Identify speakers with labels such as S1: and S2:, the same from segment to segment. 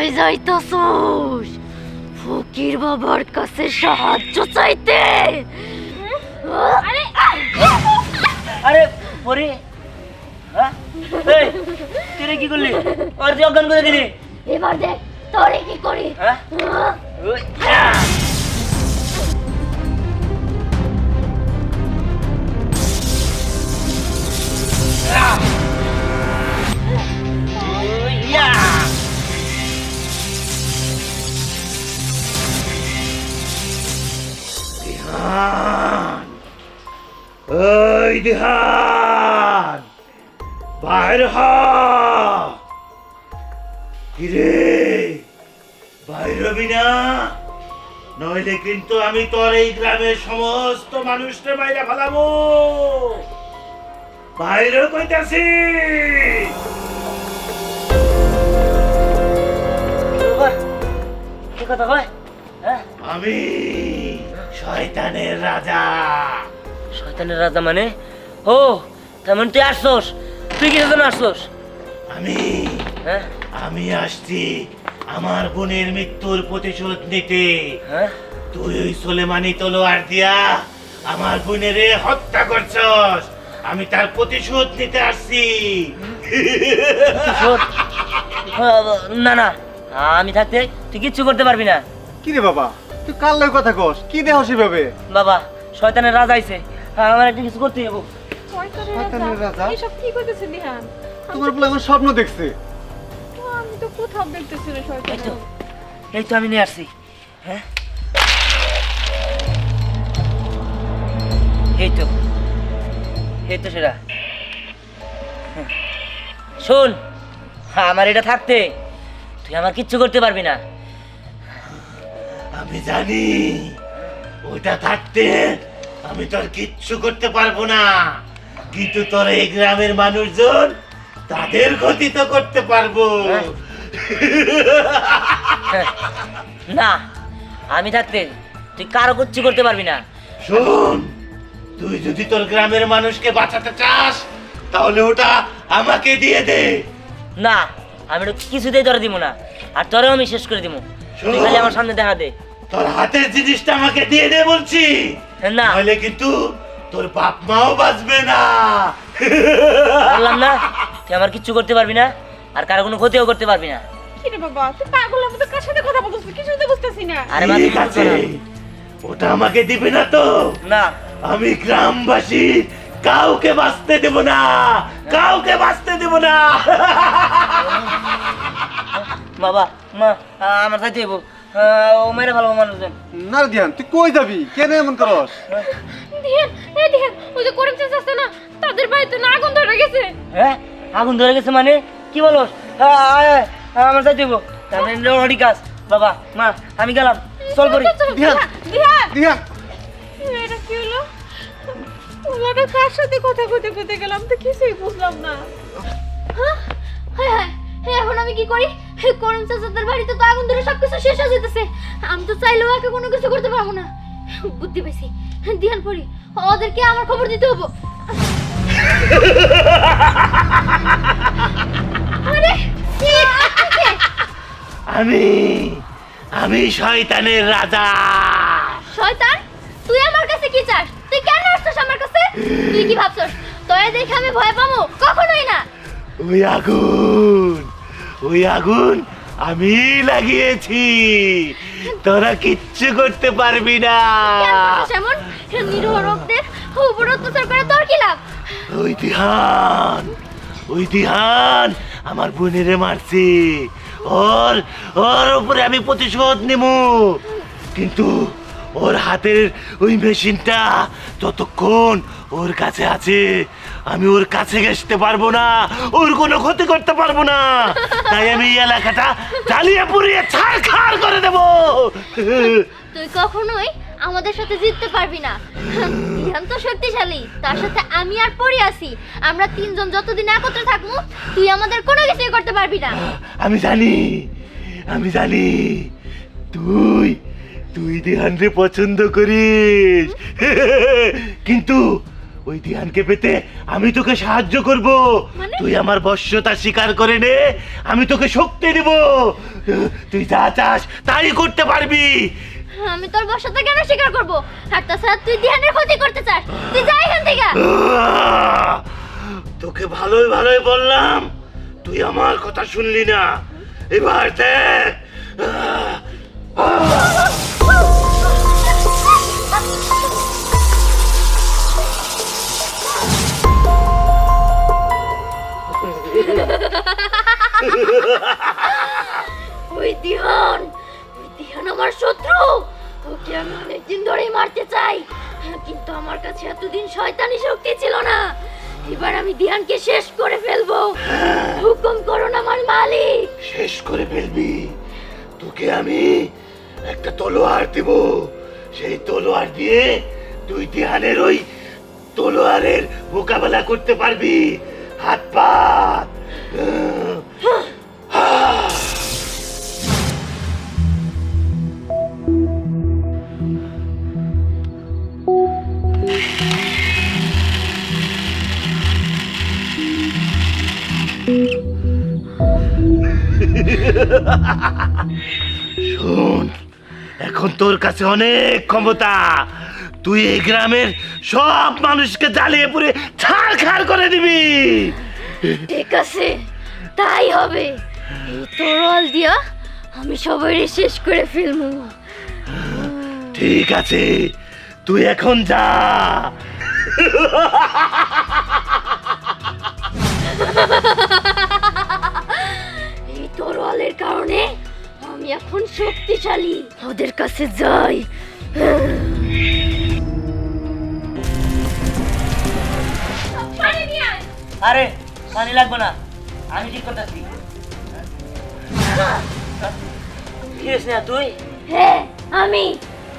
S1: কোথায় যাইতাছস? ফকির বাবার কাছে সাহায্য চাইতে?
S2: আরে
S3: আরে পরি হ্যাঁ এই তুই কি করলি? আর তুই অজ্ঞান করে দিলি?
S1: এবার দেখ তোরে কি করি।
S3: হ্যাঁ ওই, ইয়া!
S4: দিহান, ওই দিহান, বাইর হ। কিরে, বাইর হবি না? নইলে কিন্তু আমি তোর এই গ্রামের সমস্ত মানুষকে বাইরে ফেলাবো। বাইরে কইতাছি।
S3: বাবা, কি কথা কয়? হ্যাঁ
S4: আমি শয়তানের রাজা।
S3: শয়তানের রাজা মানে? ও তার মানে তুই আসছস? তুই কিসের জন্য আসছস?
S4: আমি
S3: হ্যাঁ
S4: আমি আসছি আমার বোনের মৃত্যুর প্রতিশোধ নিতে।
S3: হ্যাঁ
S4: তুই ওই সোলেমানি তলোয়ার দিয়া আমার বোনেরে হত্যা করছস, আমি তার প্রতিশোধ নিতে আসছি।
S3: প্রতিশোধ? না না, আমি থাকতে তুই কিচ্ছু করতে পারবি না।
S5: কি রে বাবা, তুই কার লগে কথা কস? কি দেহ সেভাবে?
S3: বাবা শয়তানের রাজা আইছে, আমার একটা কিছু করতে হবে।
S5: শয়তানের রাজা?
S2: এসব কি করতেছে দিহান?
S5: তোমার বলে এখন স্বপ্ন দেখছে।
S2: আমি তো কোথাও দেখতেছি না
S3: এই
S2: শয়তান।
S3: তো এই তো আমি নিয়ে আসছি। হ্যাঁ এই তো সেটা। হ্যাঁ। শোন, আমার এটা থাকতে তুই আমার কিচ্ছু করতে পারবি না।
S4: আমি জানি ওটা থাকতে আমি তোর কিচ্ছু করতে পারবো না, কিন্তু তোর এই গ্রামের মানুষজন তাদের ক্ষতি তো করতে পারবো।
S3: হ্যাঁ। না, আমি থাকতে তুই কারো কিচ্ছু করতে পারবি না।
S4: শোন, তুই যদি তোর গ্রামের মানুষকে বাঁচাতে চাস তাহলে ওটা আমাকে দিয়ে দে।
S3: না, আমি তো কিছুতেই তোরা দিব না, আর তোরেও আমি শেষ করে দিব। তুই খালি আমার সামনে দেখা দে।
S4: তোর হাতের জিনিসটা আমাকে দিয়ে দে বলছি,
S3: না
S4: নাহলে কিন্তু তোর বাপ মাও বাঁচবে না।
S3: বললাম না, তুই আমার কিচ্ছু করতে পারবি না, আর কারো কোনো ক্ষতিও করতে পারবি না।
S2: কি রে বাবা, তুই পাগলের মতো কার সাথে কথা বলছিস? কিছুই তো বুঝতেছি না।
S3: আরে মা,
S4: ঠিক আছে, ওটা আমাকে দিবে না তো
S3: না,
S4: আমি গ্রামবাসী কাউকে বাঁচতে দেব না, কাউকে বাঁচতে দেব না।
S3: বাবা মা, আমার সাথে যাবো। ও মেরে ভালো মানুষজন।
S5: না রে ধ্যান, তুই কই যাবি? কেন এমন করস?
S2: দিহান, এই দিহান, ওই যে করিম চাচা আছে না, তাদের বাড়িতে না আগুন ধরে গেছে।
S3: হ্যাঁ আগুন ধরে গেছে মানে? কি বলো? আমার সাথে যাবো। তাহলে কাজ। বাবা মা, আমি গেলাম, চল করি।
S5: দিহান,
S2: দিহান,
S5: দিহান,
S2: এটা কি হলো? ওলাটা কার সাথে কথা কইতে গেলাম তো কিছুই বুঝলাম না।
S1: হ্যাঁ হ্যাঁ, এখন আমি কি করি? করিম চাচাদের বাড়িতে তো আগুন ধরে সবকিছু শেষ হয়ে যেতেছে। আমি তো চাইলেও একে কোনো কিছু করতে পারবো না। বুদ্ধি পেয়েছি, ধ্যান করি, ওদেরকে আমার খবর দিতে হবো। আরে
S4: আমি আমি শয়তানের রাজা।
S1: শয়তান, তুই আমার কাছে কি চাস? তুই কেন আসছিস আমার কাছে? তুই কি ভাবছস তোরে দেখে আমি ভয় পাবো? কখনোই না।
S4: ওই আগুন আমি লাগিয়েছি, তোরা কিচ্ছু করতে পারবি না।
S1: কেন করছিস এমন? নিরীহ লোকদের উপর অত্যাচার করে তোর কি লাভ?
S4: ওই দিহান আমার বোনেরে মারছে, ওর ওর উপরে আমি প্রতিশোধ নেব, কিন্তু ওর হাতের ওই মেশিনটা যতক্ষণ ওর কাছে আছে আমি ওর কাছে ঘেঁষতে পারবো না, ওর কোনো ক্ষতি করতে পারবো না। তাই আমি এই এলাকাটা জ্বালিয়ে পুড়িয়ে ছারখার করে দেব।
S1: তুই কখনোই আমাদের সাথে জিততে পারবি না। ধ্যান তো শক্তিশালী, তার সাথে আমি আর পড়ে আছি। আমরা তিনজন যতদিন একত্রে থাকবো তুই আমাদের কোনো কিছুই করতে পারবি না।
S4: আমি জানি তুই তুই দিহানরে পছন্দ করিস, কিন্তু ওই ধ্যানকে পেতে আমি তোকে সাহায্য করব।
S1: মানে?
S4: তুই আমার বশ্যতা স্বীকার করে নে, আমি তোকে শক্তি দেব। তুই যা চাস তাই করতে পারবি।
S1: আমি তোর বসাতে কেন স্বীকার করব? আর তাছাড়া তুই ধ্যানের ক্ষতি করতে চাস, তুই যা এখান থেকে।
S4: তোকে ভালোই ভালোই বললাম, তুই আমার কথা শুনলি না। এবার দেখ।
S1: ওই দিহান আমার শত্রু। ওকে আমি অনেকদিন ধরেই মারতে চাই, কিন্তু আমার কাছে এতদিন শয়তানি শক্তি ছিল না। এবার আমি দিহানকে শেষ করে ফেলবো। হুকুম করুন আমার মালিক।
S4: শেষ করে ফেলবি? তোকে আমি একটা তলোয়ার দেব, সেই তলোয়ার দিয়ে তুই ধ্যানের ওই তলোয়ারের মোকাবেলা করতে পারবি। হাত পাত। শোন, এখন তোর কাছে অনেক ক্ষমতা। তুই এই গ্রামের সব মানুষকে জ্বালিয়ে পুড়ে ছারখার করে দিবি।
S1: ঠিক আছে, তাই হবে। এই তরল দিয়া আমি সবাই শেষ করে ফেলবো।
S4: ঠিক আছে, তুই এখন যা।
S1: এই তরোয়ালের কারণে আমি এখন শক্তিশালী। ওদের কাছে যাই।
S3: আরে পানি লাগবে না, আমি ঠিক করতেছি। কি রে স্নেহা, তুই?
S1: হ্যাঁ আমি।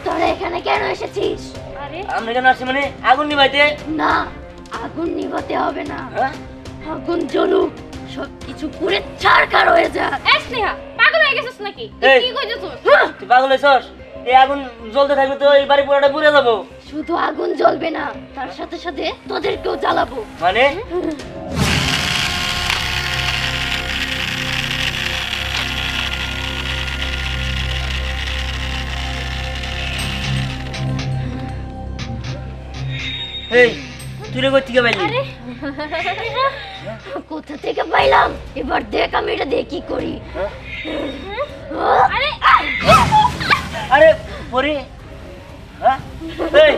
S1: তোরা এখানে কেন এসেছিস?
S2: আরে
S3: আমরা কেন আসছি মানে আগুন নিভাইতে?
S1: না, আগুন নিভাতে হবে না।
S3: হ্যাঁ?
S1: আগুন জ্বলুক, সবকিছু পুড়ে ছারখার হয়ে যাক।
S2: এই স্নেহা, পাগল হয়ে গেছিস নাকি? তুই
S3: এই।
S2: কি কইতেছিস?
S3: তুই পাগল হয়েছস? এই আগুন জ্বলতে থাকলে তো এই বাড়ি পুরোটা পুড়ে যাবো।
S1: শুধু আগুন জ্বলবে না, তার সাথে সাথে তোদেরকেও জ্বালাবো।
S3: মানে এই তুই রে কই থেকে পাইলি?
S1: কোথা থেকে পাইলাম? এবার দেখ আমি এটা দিয়ে কি করি।
S2: আরে
S3: আরে পরে হ্যাঁ? এই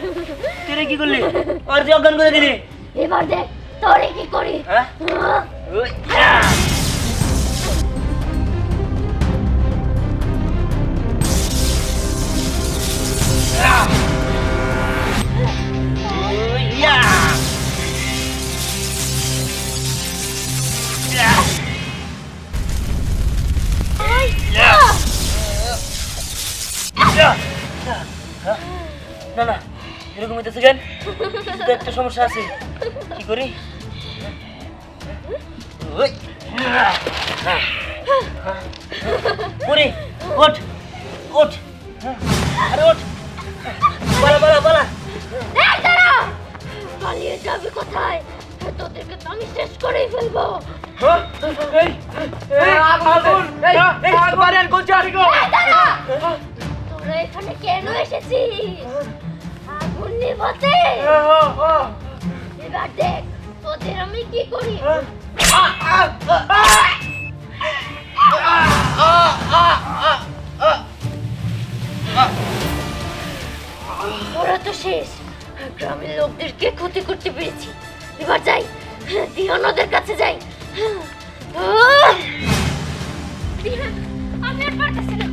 S3: তুই রে কি করলি? আর তুই অজ্ঞান করে দিলি?
S1: এবার দেখ তোরে কি করি।
S3: হ্যাঁ? ওই, ইয়া! ওই, ইয়া! ইয়া! ইয়া! ইয়া! হ্যাঁ? না না এরকম হইতেছে কেন? কিছু তো একটা সমস্যা আছে। কি করি? ওই! পুরি ওঠ ওঠ, আরে ওঠ, পালা পালা পালা।
S1: এই দাঁড়া! পালিয়ে যাবি কোথায়? তোদেরকে তো আমি শেষ করেই ফেলবো।
S3: এই আগুন, এই বাড়ি কোচা
S1: এই দাঁড়া! তোরা এখানে কেন এসেছিস? আগুন নিভাতে? এবার দেখ তোদের আমি কি করি। ওরা তো শেষ, গ্রামের লোকদেরকে ক্ষতি করতে পেরেছি। এবার যাই, দিহান ওদের কাছে যাই।
S2: দিহান, আমি আর পারতেছি না।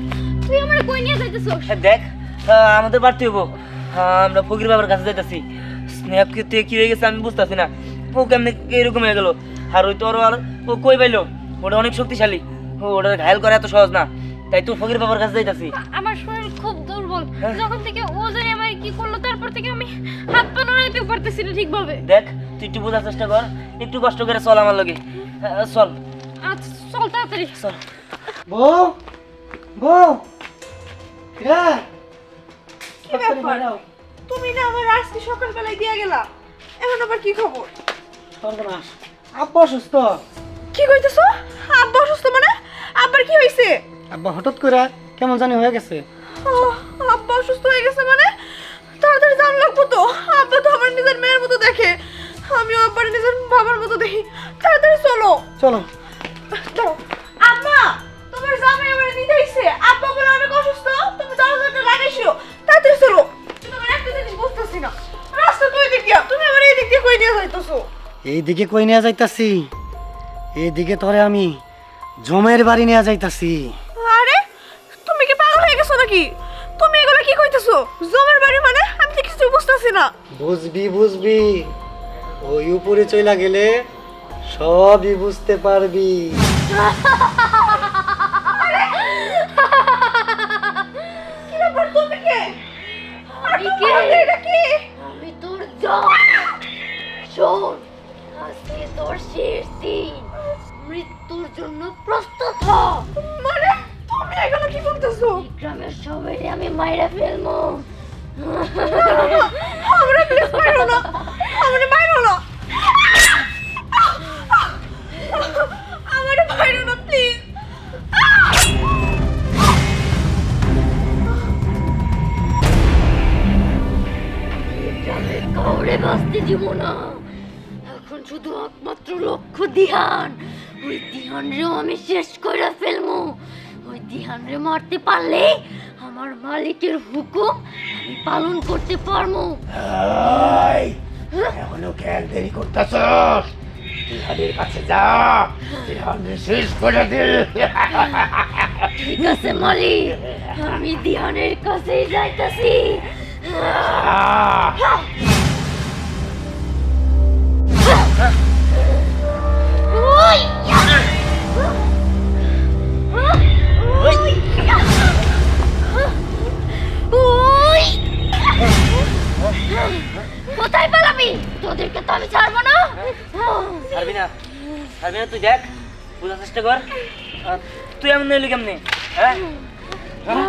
S2: তুই আমারে কই নিয়ে যাইতেছিস?
S3: দেখ আমাদের বাড়তে হবো। আমরা ফকির বাবার কাছে যাইতেছি। স্নেহ কি হয়ে গেছে আমি বুঝতেছি না। ও কেমনে এরকম হয়ে গেল? আর ওই তোর আর ও কই পাইলো? ওটা অনেক শক্তিশালী, ওটা ঘায়ল করা এত সহজ না। তাই তো ফকির বাবার কাছে যাইতেছি।
S2: আমার শরীর খুব দুর্বল। যখন থেকে ও জানি আমার কি করলো, তারপর থেকে আমি হাত পা নড়াইতেও পারতেছি না ঠিকভাবে।
S3: দেখ তুই একটু বোঝার চেষ্টা কর, একটু কষ্ট করে চল আমার লগে। চল
S2: আচ্ছা চল তাড়াতাড়ি।
S3: চল।
S5: বউ, বউ, হ্যাঁ
S2: কি ব্যাপার? তুমি না আমার আজকে সকালবেলায় দিয়া গেলা,
S6: এখন আবার কি খবর?
S5: সর্বনাশ, আব্বা অসুস্থ।
S6: কি কইতেছো? আব্বা অসুস্থ মানে? আব্বার কি হয়েছে?
S5: আব্বা হঠাৎ করে কেমন জানি হয়ে গেছে।
S6: আব্বা অসুস্থ হয়ে গেছে মানে? তাড়াতাড়ি জান লাগবো তো। আব্বা তো আমার নিজের মেয়ের মতো দেখে, আমিও আব্বার নিজের বাবার মতো দেখি। তাড়াতাড়ি চলো।
S5: চলো।
S6: দাঁড়াও। আম্মা, তোমার জামাই আমার নিতে আইছে। আব্বা বলে অনেক অসুস্থ, তুমি দরজাটা লাগাইছো। তাড়াতাড়ি চলো। তোমার একটা জিনিস বুঝতেছি না, রাস্তা তো এদিক দিয়া, তুমি আমার এই দিক দিয়ে কই নিয়ে যাইতেছো?
S5: এইদিকে কই নিয়ে যাইতাছি? এইদিকে তোরে আমি জমের বাড়ি নিয়ে যাইতাছি।
S6: আরে তুমি কি পাগল হয়ে গেছো নাকি? তুমি এগুলো কি কইতেছো? জমের বাড়ি মানে? আমি তো কিছু বুঝতেছি না।
S5: বুঝবি বুঝবি, ওই উপরে চইলা গেলে সবই বুঝতে পারবি।
S6: কি ব্যাপার, তুমি কে?
S1: আমি কে?
S6: এটা কি?
S1: আমি তোর জান। শোন, আজকে তোর শেষ দিন। মৃত্যুর জন্য প্রস্তুত হ।
S6: মানে তুমি এগুলো কি বলতেছো?
S1: এই গ্রামের সবাই আমি মাইরা ফেলবো।
S6: আমরা প্লিজ মারো না, আমরা মারো না, আমারে মারো না প্লিজ।
S1: গ্রামের কাউরে বাঁচতে দিব না। এখন শুধু একমাত্র লক্ষ্য দিহান। ওই দিহানরেও আমি শেষ করে ফেলবো। ওই দিহানরে মারতে পারলে আমার মালিকের হুকুম আমি পালন করতে পারবো।
S4: এখনো কেন দেরি করতেছস? তিহাদের কাছে যা, তিহাদের শেষ করে দে।
S1: ঠিক আছে মালিক, আমি দিহানের কাছেই যাইতাছি। ওই! ওই! কোথায় পালাবি? তোদেরকে তো আমি ছাড়বো না।
S3: ছাড়বি না, ছাড়বি না। তুই দেখ, বোঝার চেষ্টা কর। তুই এমন নইলি কেমনে? হ্যাঁ
S1: এমন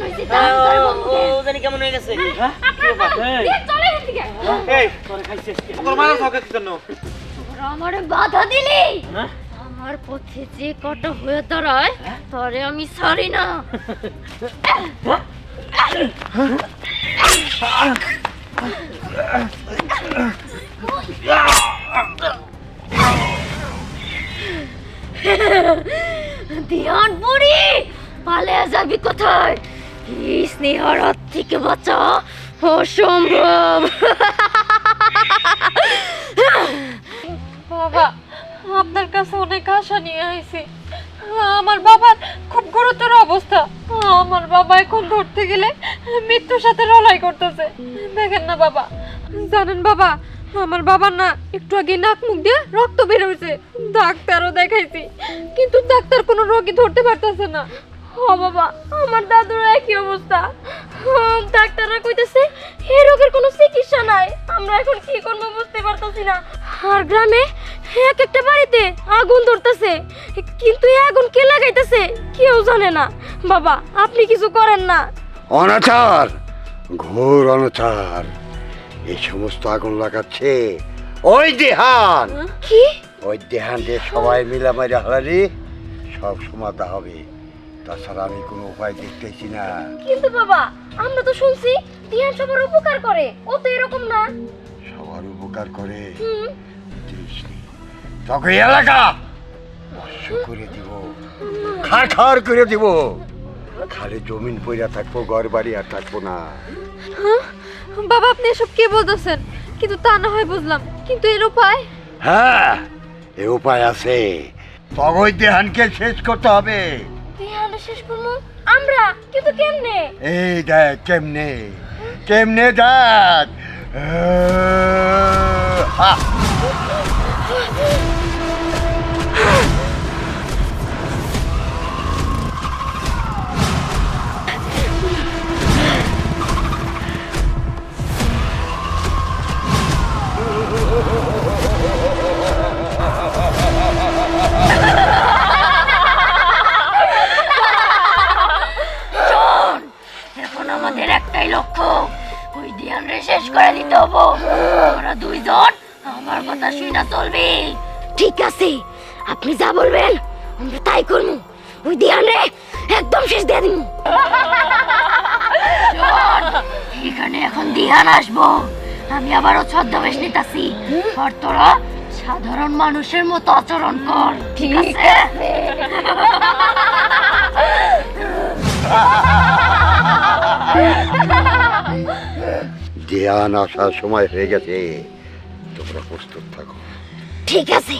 S1: হয়েছে তা আমি তোর
S3: ও
S1: বন্ধুকে।
S3: জানি কেমন হয়ে গেছে।
S1: চলে এখান থেকে। তোরা আমারে বাধা দিলি। আমার পথে যে কটা হয়ে দাঁড়ায় তরে আমি ছাড়ি না। ধ্যান বুড়ি, পালিয়ে যাবি কোথায়? এই স্নেহার হাত থেকে বাঁচা অসম্ভব।
S2: বাবা, আপনার কাছে অনেক আশা নিয়ে আইছি। আমার বাবার খুব গুরুতর অবস্থা। আমার বাবা এখন ধরতে গেলে মৃত্যুর সাথে লড়াই করতেছে। দেখেন না বাবা, জানেন বাবা, আমার বাবার না একটু আগে নাক মুখ দিয়ে রক্ত বের হয়েছে। ডাক্তারও দেখাইছি, কিন্তু ডাক্তার কোনো রোগী ধরতে পারতেছে না। ও বাবা, আমার দাদুর একই অবস্থা। ডাক্তাররা কইতেছে এই রোগের কোনো চিকিৎসা নাই। আমরা এখন কি করব বুঝতে পারতাছি না। আর গ্রামে এক একটা বাড়িতে আগুন ধরতেছে, কিন্তু এই আগুন কে লাগাইতেছে কেউ জানে না। বাবা, আপনি কিছু করেন না।
S7: অনাচার, ঘোর অনাচার। এই সমস্ত আগুন লাগাচ্ছে ওই দেহান।
S2: কি?
S7: ওই দেহান দিয়ে সবাই মিলামাইরা হারালি সব সমাধা হবে। তাছাড়া আমি কোনো উপায় দেখতেছি না।
S2: কিন্তু বাবা, আমরা তো শুনছি ধ্যান সবার উপকার করে। ও তো এরকম না।
S7: সবার উপকার করে তোকে এলাকা বর্ষ করে দিব, খার করে দিব। খালি জমিন পইরা থাকবো, ঘর বাড়ি আর থাকবো না।
S2: বাবা, আপনি এসব কি বলতেছেন? কিন্তু তা না হয় বুঝলাম, কিন্তু এর উপায়?
S7: হ্যাঁ, এ উপায় আছে। তগই দেহানকে শেষ করতে হবে।
S2: ধ্যান শেষ করবো আমরা, কিন্তু কেমনে?
S7: এই দেখ কেমনে, কেমনে দেখ। হা
S1: এখন আমাদের একটাই লক্ষ্য, ওই ধ্যানরে শেষ করে দিতে হবো। আমরা না চলবে। ঠিক আছে, আপনি যা বলবেন আমরা তাই করবো। ওই দিয়ান রে একদম শেষ দিয়ে দিব। এখানে এখন দিহান আসবো, আমি আবারও ছদ্মবেশ নিতাছি, আর তোরা সাধারণ মানুষের মতো আচরণ কর। ঠিক আছে?
S7: ধ্যান আসার সময় হয়ে গেছে, তোমরা প্রস্তুত থাকো।
S1: ঠিক আছে।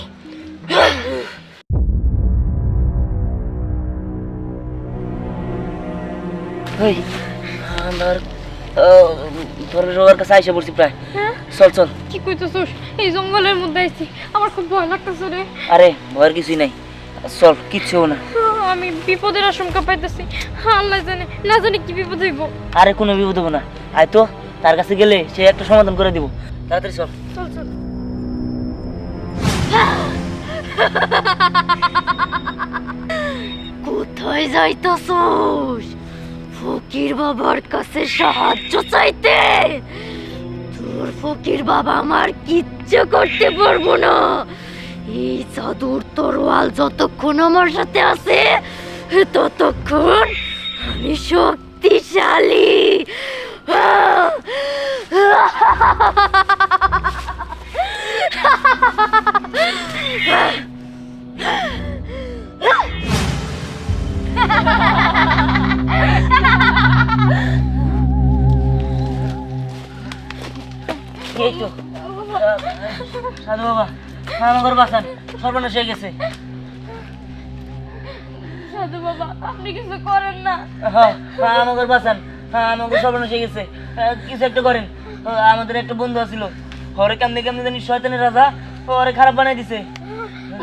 S3: ওই আমার তোর রোগার কাছে আইসা পড়ছি প্রায়। চল চল।
S2: কি কইতেছস? এই জঙ্গলের মধ্যে আইছি, আমার খুব ভয় লাগতেছে রে।
S3: আরে ভয়ের কিছুই নাই, চল, কিচ্ছু না।
S2: আমি বিপদের আশঙ্কা পাইতেছি, আল্লাহ জানে, না জানি কি বিপদ হইব।
S3: আরে কোনো বিপদ হবো না, আয় তো, তার কাছে গেলে সে একটা সমাধান করে দিব। তাড়াতাড়ি চল।
S2: চল চল।
S1: কোথায় যাইতাছস? ফকির বাবার কাছে সাহায্য চাইতে? তোর ফকির বাবা আমার কিচ্ছু করতে পারবো না। এই জাদুর তরোয়াল যতক্ষণ আমার সাথে আছে ততক্ষণ আমি শক্তিশালী।
S3: এই তো সাধু বাবা, আমার বাসান সর্বনাশ হয়ে গেছে।
S2: সাধু বাবা, আপনি কিছু করেন না।
S3: হ্যাঁ আমাদের বাসান, আমাদের সর্বনাশ হয়ে গেছে। কিছু একটা করেন। আমাদের একটা বন্ধু আছিল, ওরে কেমনে কেমনে জানি শয়তানের রাজা ওরে খারাপ বানাই দিছে।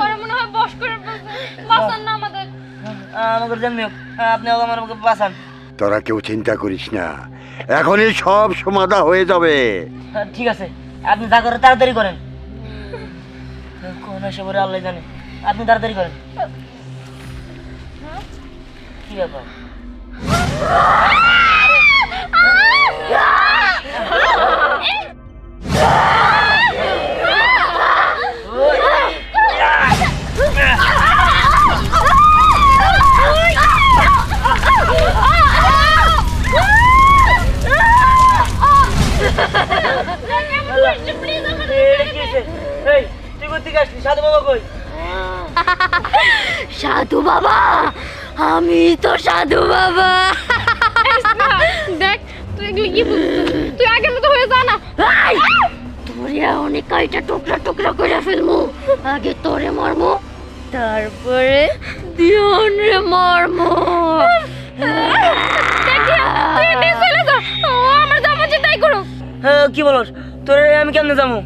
S2: ওরা মনে হয় বশ করে ফেলছে, বাঁচান না আমাদের।
S3: আমাদের জানি হোক, আপনি আমার বাসান।
S7: তোরা কেউ চিন্তা করিস না, এখনই সব সমাধা হয়ে যাবে।
S3: ঠিক আছে, আপনি যা করেন তাড়াতাড়ি করেন। কোন এসে পরে আল্লাহ জানে, আপনি তাড়াতাড়ি করেন। কি ব্যাপার? সাধু বাবা কই?
S1: সাধু বাবা, আমি তো সাধু বাবা।
S2: দেখ, তুই এগুলি কি বুঝছিস? তুই আগের মতো হয়ে যা না।
S1: তোরে অনেক কয়টা টুকরা টুকরা করে ফেলবো। আগে তোরে মারবো, তারপরে দিয়ন রে মারবো।
S2: তুই এমনি চলে যা, ও আমার জামা চিন্তাই করো।
S3: কি বলস? তোর আমি কেমনে যাবো?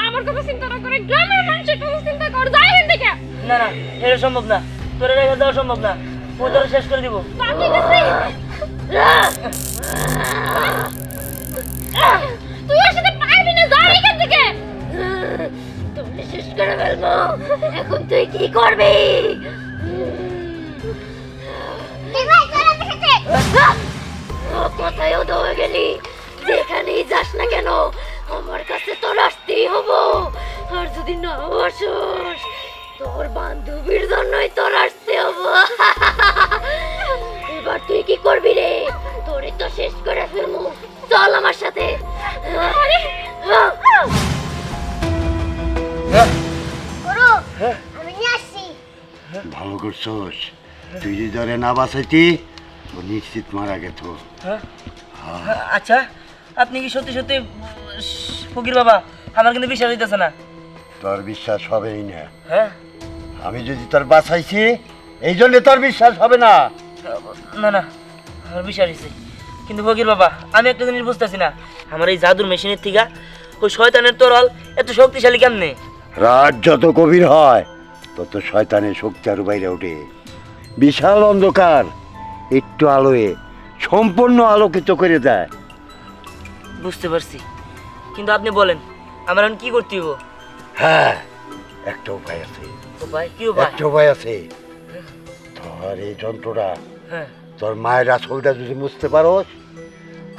S2: আমার কথা চিন্তা না করে গ্রামের মানুষের কথা চিন্তা কর, যাই এখান থেকে।
S3: না না, এটা সম্ভব না, তোর রেখে দেওয়া সম্ভব না। ও তোর শেষ করে দিব।
S2: ঠিক আছে, তুই ওর সাথে পারবি না, যা এখান থেকে।
S1: তোরে শেষ করে ফেলবো। এখন তুই কি করবি? কোথায় দৌড়ে গেলি? যেখানেই যাস না কেন আমার কাছে তোর আসতেই হবো। আর যদি না আসস, তোর বান্ধবীর জন্যই তোর আসতে হবো। এবার তুই কি করবি রে? তোরে তো শেষ করে ফেলবো, চল আমার সাথে। আমি নিয়ে আসছি।
S7: ভালো করছস, তুই যদি ধরে না বাঁচাইতি ও নিশ্চিত মারা গেত।
S3: আচ্ছা, আপনি কি সত্যি সত্যি ফকির বাবা? আমার কিন্তু বিশ্বাস হইতেছে না।
S7: তোর বিশ্বাস হবেই না।
S3: হ্যাঁ,
S7: আমি যদি তোর বাঁচাইছি এই জন্য তোর বিশ্বাস হবে না।
S3: না না, আমার বিশ্বাস হয়েছে, কিন্তু ফকির বাবা আমি একটা জিনিস বুঝতেছি না, আমার এই জাদুর মেশিনের থেকে ওই শয়তানের তরল এত শক্তিশালী কেমনে?
S7: রাত যত গভীর হয় তত শয়তানের শক্তি আরো বাইরে ওঠে। বিশাল অন্ধকার একটু আলোয় সম্পূর্ণ আলোকিত করে দেয়।
S3: বুঝতে পারছি, কিন্তু আপনি বলেন আমার এখন কি করতে হইব?
S7: হ্যাঁ, একটা উপায় আছে।
S3: উপায়? কি উপায়?
S7: একটা উপায় আছে। তোর এই যন্ত্রটা
S3: হ্যাঁ,
S7: তোর মায়ের আসলটা যদি বুঝতে পারোস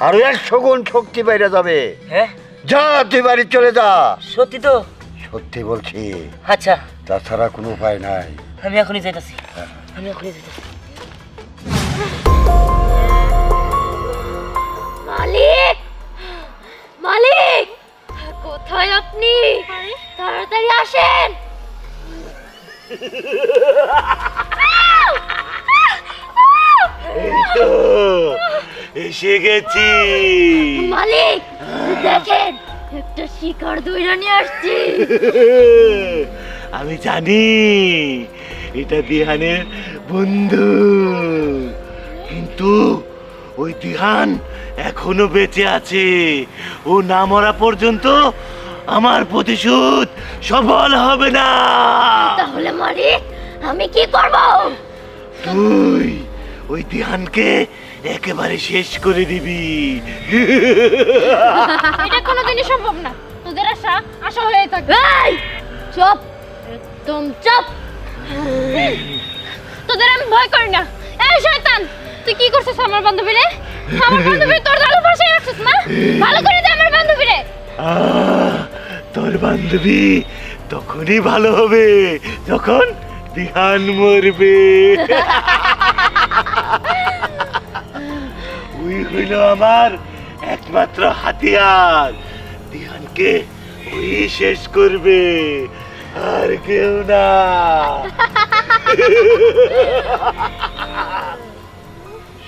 S7: আরো 100 গুণ শক্তি বাইরে যাবে।
S3: হ্যাঁ,
S7: যা, তুই বাড়ি চলে যা।
S3: সত্যি তো?
S7: সত্যি বলছি,
S3: আচ্ছা
S7: তাছাড়া কোনো উপায় নাই।
S3: আমি এখনই যাইতাছি, আমি এখনই যাইতাছি।
S1: মালিক, মালিক, কোথায় আপনি? তাড়াতাড়ি আসেন।
S4: এই তো এসে গেছি।
S1: মালিক দেখেন, একটা শিকার দইরা নিয়ে আসছি।
S4: আমি জানি এটা দিহানের বন্ধু, কিন্তু ওই দিহান এখনো বেঁচে আছে। ও না মরা পর্যন্ত আমার প্রতিশোধ সফল হবে না।
S1: তাহলে মালিক আমি কি করব?
S4: তুই ওই দিহানকে একেবারে শেষ করে দিবি।
S2: এটা কোনোদিনই সম্ভব না। তোদের আশা আশা হয়ে থাকবে।
S1: এই চুপ, একদম চুপ।
S2: তোদের আমি ভয় করি না। এই শয়তান, তুই কি করছিস আমার বান্ধবীরে? আমার বান্ধবী তোর জালে ফাঁসিয়ে রাখছিস না? ভালো করে দে আমার বান্ধবীরে।
S4: তোর বান্ধবী তখনই ভালো হবে যখন দিহান মরবে। ওই হইল আমার একমাত্র হাতিয়ার। দিহানকে ওই শেষ করবে, আর কেউ না।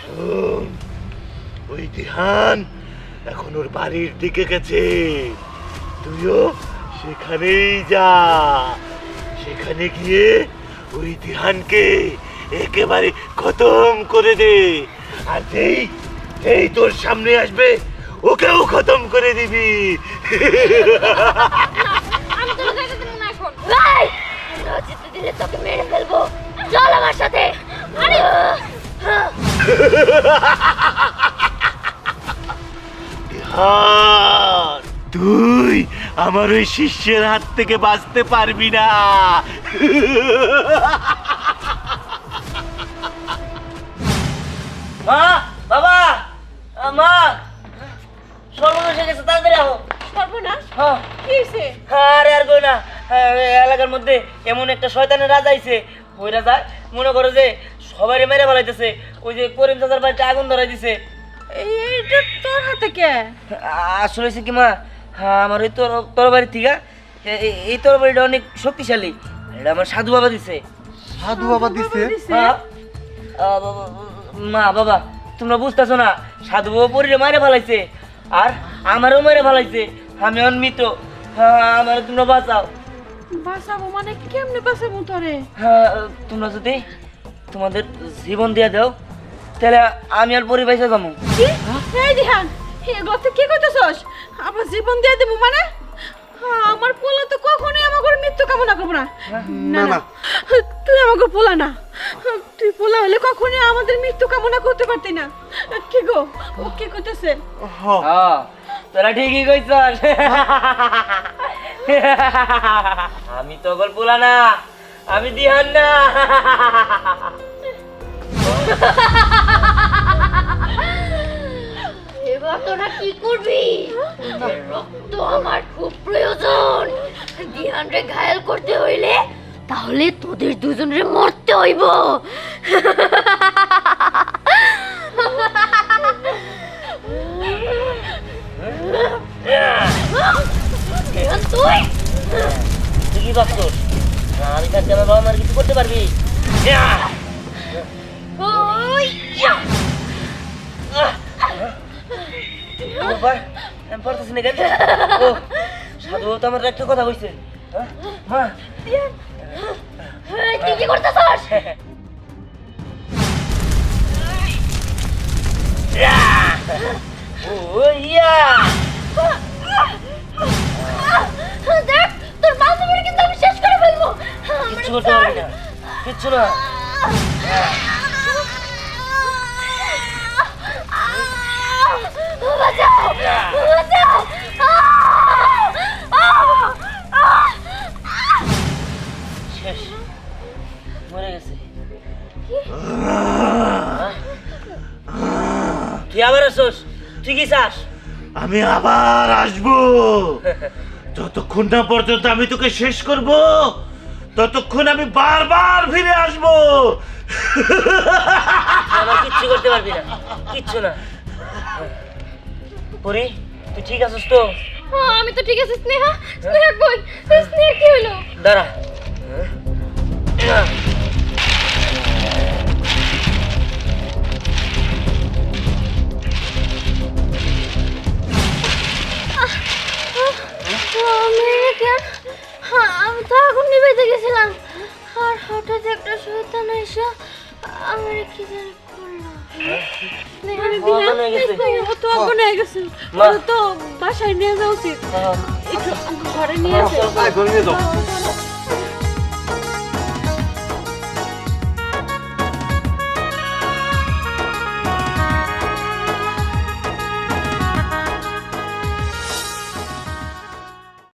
S4: শোন, ওই দিহান এখন ওর বাড়ির দিকে গেছে। তুইও সেখানেই যা। সেখানে গিয়ে ওই দিহানকে একেবারে খতম করে দে। আর যেই তোর সামনে আসবে ওকেও খতম করে দিবি।
S2: আমি তোর যেতে দেব না এখন।
S1: এই না যেতে দিলে তোকে মেরে ফেলবো। চল আমার সাথে। আরে
S4: দিহান, তুই আমার ওই শিষ্যের হাত থেকে বাঁচতে পারবি না।
S3: মা, বাবা, মা, সর্বনাশ হয়ে গেছে, তাড়াতাড়ি আহো।
S6: সর্বনাশ,
S3: হ্যাঁ,
S6: কি হয়েছে?
S3: আরে আর কই না, এই এলাকার মধ্যে এমন একটা শয়তানের রাজা আইছে। ওই রাজা মনে করো যে সবাই মেরে ফেলাইতেছে। ওই যে করিম চাচার বাড়িতে আগুন ধরাই দিছে।
S6: এইটা তোর হাতে কে?
S3: আসলে হয়েছে কি মা, আমার ওই তরবারি থেকে এই তরবারিটা অনেক শক্তিশালী। এটা আমার সাধু বাবা দিছে।
S5: সাধু বাবা দিছে?
S3: হ্যাঁ। মা বাবা, তোমরা বুঝতেছো না, সাধু বাবা পরিরে মারে ফেলাইছে, আর আমারও মেরে ফেলাইছে। আমি এখন মৃত। আমার তোমরা বাঁচাও।
S6: বাঁচাবো মানে কেমনে বাঁচাবো তোরে?
S3: তোমরা যদি তোমাদের জীবন দিয়ে দাও, তাহলে আমি আর পরিবেশে যাবো।
S6: কি? এই দিহান, এগুলো তুই কি করতেছস? আমার জীবন দিয়ে দেবো মানে? আমার পোলা তো কখনোই আমার মৃত্যু কামনা করবো না। না না, তুই আমাকে পোলা না। তুই পোলা হলে কখনোই আমাদের মৃত্যু কামনা করতে পারতি না। কি গো, ও কি করতেছে?
S3: তোরা ঠিকই কইছ। আমি তো গল্প বলা না, আমি দিহান না।
S1: এবার তোরা কি করবি? রক্ত আমার খুব প্রয়োজন। দিহানরে ঘায়াল করতে হইলে তাহলে তোদের দুজনের মরতে হইব। দিহান তুই
S3: তুই কি ভাবছোস? আমি থাকতে আমার বাবা মার কিছু করতে পারবি?
S1: ওই
S3: আমি পারতেছি না কেন? ও সাধু তো আমার একটা কথা কইছে। মা,
S1: তুই কি করতেছস?
S3: ও ইয়া,
S1: দেখ তোর বান্ধবীর কিন্তু আমি শেষ করে ফেলবো।
S3: কিচ্ছু করতে পারবি না, কিচ্ছু না।
S1: বাঁচাও, বাঁচাও।
S3: শেষ, মরে গেছে। তুই আবার আসোস? তুই কি চাস?
S4: আমি আবার আসবো যতক্ষণ না পর্যন্ত আমি তোকে শেষ করব ততক্ষণ আমি বারবার ফিরে আসবো।
S3: আমার কিচ্ছু করতে পারবি না, কিচ্ছু না। পরি, তুই ঠিক আছিস তো?
S1: হ্যাঁ আমি তো ঠিক আছে। স্নেহা, স্নেহা কই? স্নেহা কি হলো?
S3: দাঁড়া।
S1: আমি তো আগুন নিভাইতে গেছিলাম, আর হঠাৎ একটা শয়তান এসে আমার কি জানি করলো।
S3: অজ্ঞান হয়ে গেছে।
S2: ও তো অজ্ঞান হয়ে গেছে।
S3: মা।
S2: ওর তো বাসায় নিয়ে যাওয়া উচিত। একটু ঘরে নিয়ে আসে।
S7: আয়, ঘরে নিয়ে যাও।